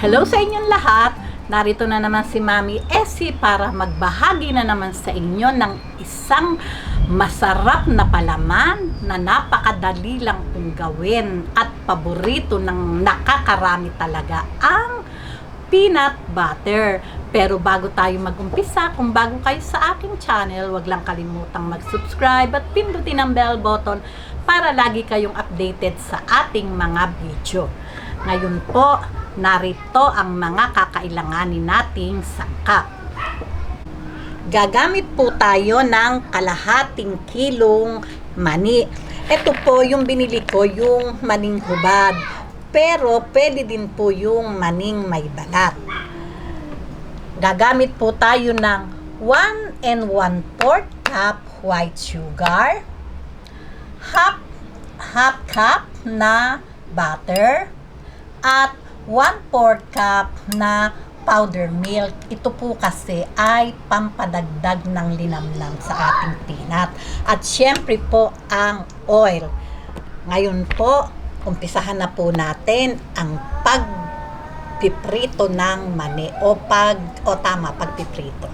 Hello sa inyong lahat! Narito na naman si Mami Essie para magbahagi na naman sa inyo ng isang masarap na palaman na napakadali lang kong gawin at paborito ng nakakarami talaga, ang peanut butter. Pero bago tayo mag-umpisa, kung bago kayo sa aking channel, wag lang kalimutang mag-subscribe at pindutin ang bell button para lagi kayong updated sa ating mga video. Ngayon po, narito ang mga kakailanganin nating sangkap. Gagamit po tayo ng kalahating kilong mani. Ito po yung binili ko, yung maning hubad. Pero pwede din po yung maning may balat. Gagamit po tayo ng 1 1/4 cup white sugar, half cup na butter, at 1/4 cup na powder milk. Ito po kasi ay pampadagdag ng linamnam sa ating peanut. At syempre po ang oil. Ngayon po, umpisahan na po natin ang pagpiprito ng mani pagpiprito.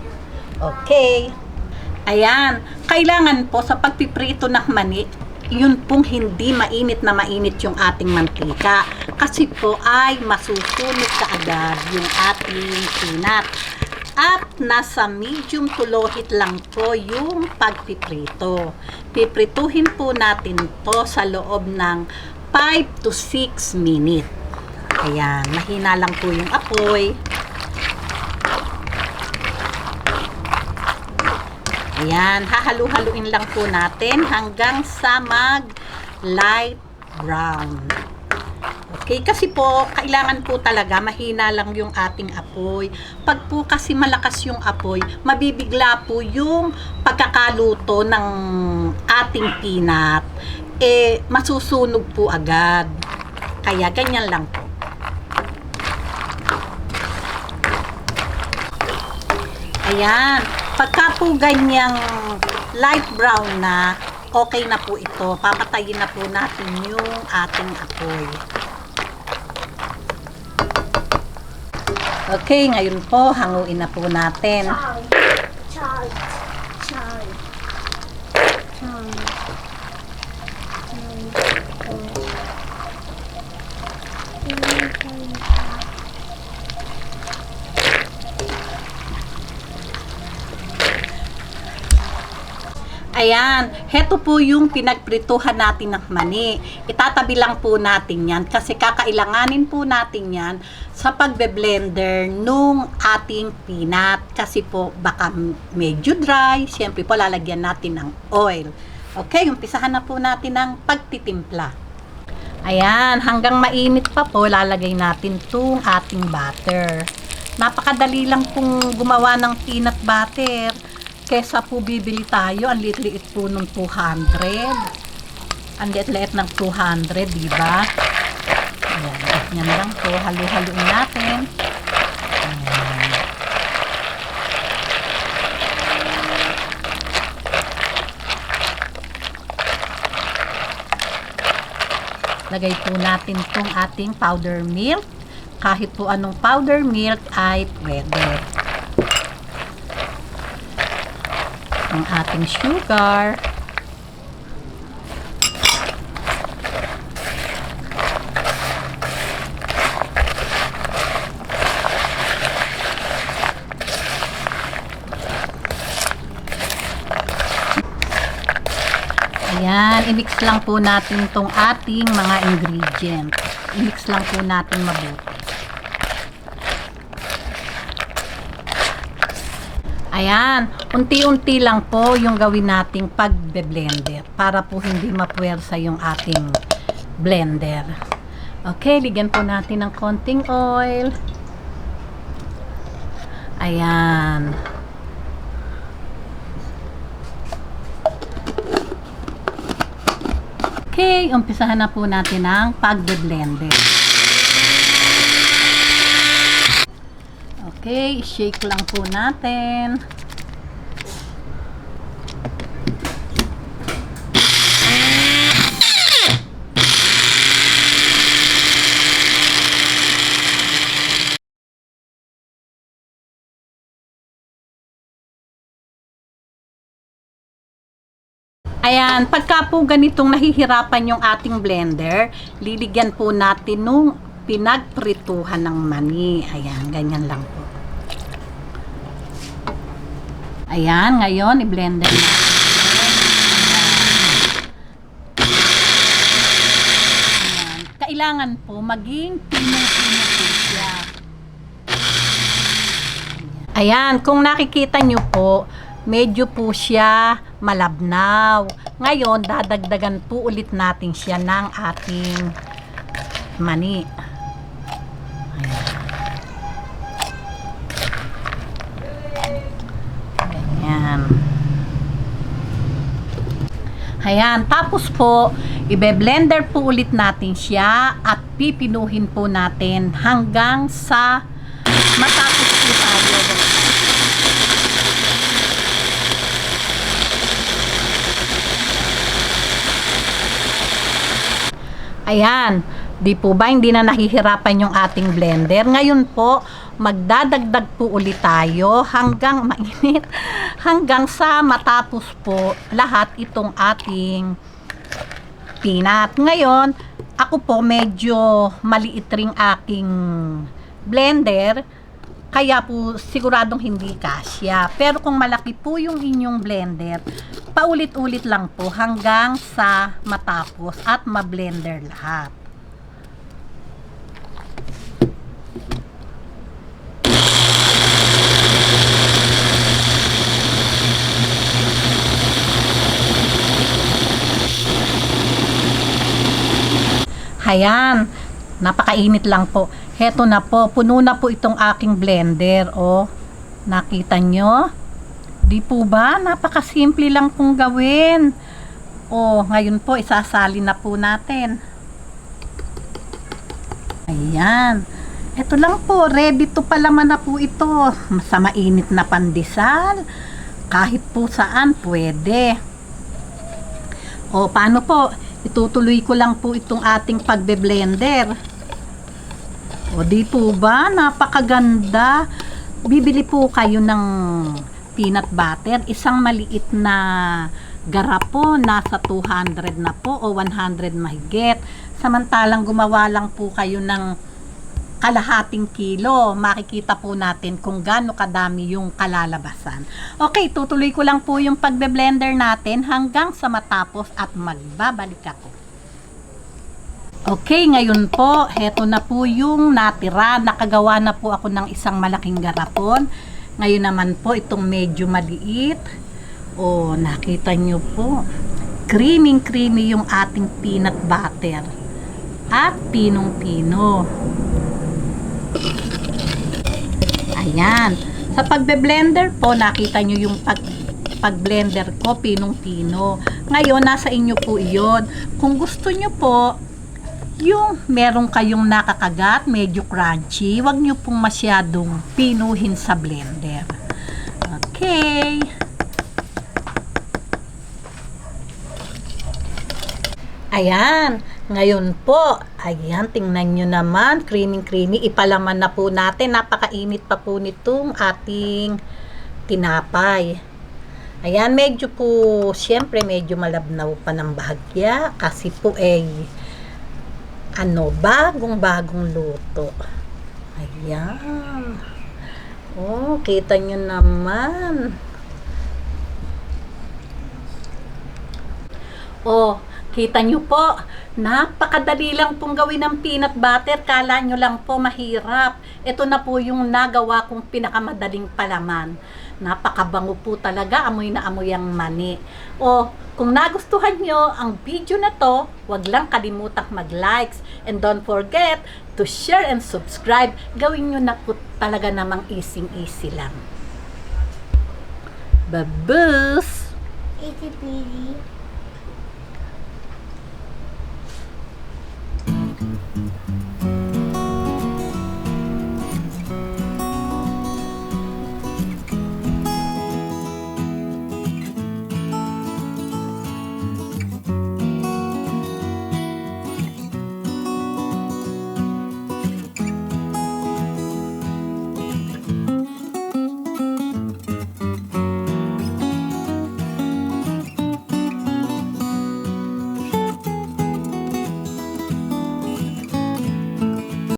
Okay. Ayan, kailangan po sa pagpiprito ng mani, yun pong hindi mainit na mainit yung ating mantika. Kasi po ay masusunog kaagad yung ating peanut. At nasa medium to low heat lang po yung pagpiprito. Piprituhin po natin to sa loob ng 5 to 6 minutes. Ayan, mahina lang po yung apoy. Ayan, hahalu-haluin lang po natin hanggang sa mag light brown. Okay, kasi po kailangan po talaga mahina lang yung ating apoy. Pag po kasi malakas yung apoy, mabibigla po yung pagkakaluto ng ating peanut. Masusunog po agad. Kaya ganyan lang po. Ayan. Pagka po ganyang light brown na, okay na po ito. Papatayin na po natin yung ating apoy. Okay, ngayon po, hanguin na po natin. Ayan, heto po yung pinagprituhan natin ng mani. Itatabi lang po natin yan kasi kakailanganin po natin yan sa pagbe-blender nung ating peanut. Kasi po baka medyo dry, siyempre po lalagyan natin ng oil. Okay, umpisahan na po natin ang pagtitimpla. Ayan, hanggang mainit pa po, lalagay natin itong ating butter. Napakadali lang pong gumawa ng peanut butter. Kesa po bibili tayo, ang liit-liit po ng 200. Ang liit-liit ng 200, diba? Ayan, yan lang po. Halu-haluin natin. Ayan. Lagay po natin itong ating powder milk. Kahit po anong powder milk ay pwede. Ang ating sugar. Ayan, i-mix lang po natin tong ating mga ingredients. I-mix lang po natin mabuti. Ayan, unti-unti lang po yung gawin nating pagbe-blender para po hindi mapuwersa yung ating blender. Okay, ligyan po natin ng konting oil. Ayan. Okay, umpisahan na po natin ang pagbe-blender. Okay, shake lang po natin. Ayan, pagka po ganitong nahihirapan yung ating blender, liligyan po natin nung pinagprituhan ng mani. Ayan, ganyan lang po. Ayan, ngayon i-blender natin. Ayan, kailangan po maging pinong-pino po siya. Ayan, kung nakikita nyo po, medyo po siya malabnaw. Ngayon, dadagdagan po ulit natin siya ng ating mani. Ayan. Ayan. Tapos po, ibe-blender po ulit natin siya at pipinuhin po natin hanggang sa matapos po tayo. Ayan, di po ba hindi na nahihirapan yung ating blender? Ngayon po, magdadagdag po ulit tayo hanggang mainit, hanggang sa matapos po lahat itong ating peanut. Ngayon, ako po medyo maliit ring aking blender, kaya po siguradong hindi kasya. Pero kung malaki po yung inyong blender, paulit-ulit lang po hanggang sa matapos at ma-blender lahat. Ayan, napakainit lang po. Heto na po, puno na po itong aking blender. O, nakita nyo? Di po ba? Napakasimple lang pong gawin. O, ngayon po, isasali na po natin. Ayan. Ito lang po, ready to palaman na po ito. Sa mainit na pandesal. Kahit po saan, pwede. O, paano po? Itutuloy ko lang po itong ating pagbe-blender. O, di po ba? Napakaganda. Bibili po kayo ng peanut butter. Isang maliit na garapon, nasa 200 na po o 100 mahigit. Samantalang gumawa lang po kayo ng kalahating kilo, makikita po natin kung gaano kadami yung kalalabasan. Okay, tutuloy ko lang po yung pagbe-blender natin hanggang sa matapos at magbabalik ako. Okay, ngayon po, heto na po yung natira. Nakagawa na po ako ng isang malaking garapon. Ngayon naman po, itong medyo maliit. O, nakita nyo po, creamy yung ating peanut butter. At pinong-pino. Ayan. Sa pagbe-blender po, nakita nyo yung pag-blender ko, pinong-pino. Ngayon, nasa inyo po iyon. Kung gusto nyo po, yung meron kayong nakakagat, medyo crunchy, wag nyo pong masyadong pinuhin sa blender. Okay. Ayan. Ngayon po, ayan, tingnan nyo naman, creamy. Ipalaman na po natin. Napakainit pa po nitong ating tinapay. Ayan, medyo po, syempre, medyo malabnaw pa ng bahagya. Kasi po, bagong luto. Ayan. Oh, kita nyo naman. Oh, kita nyo po, napakadali lang pong gawin ng peanut butter. Kala nyo lang po mahirap. Ito na po yung nagawa kong pinakamadaling palaman. Napakabango po talaga, amoy na amoy ang mani. O, kung nagustuhan nyo ang video na to, wag lang kalimutang mag-likes. And don't forget to share and subscribe. Gawin nyo na po talaga namang easy lang. Babus! Easy peasy.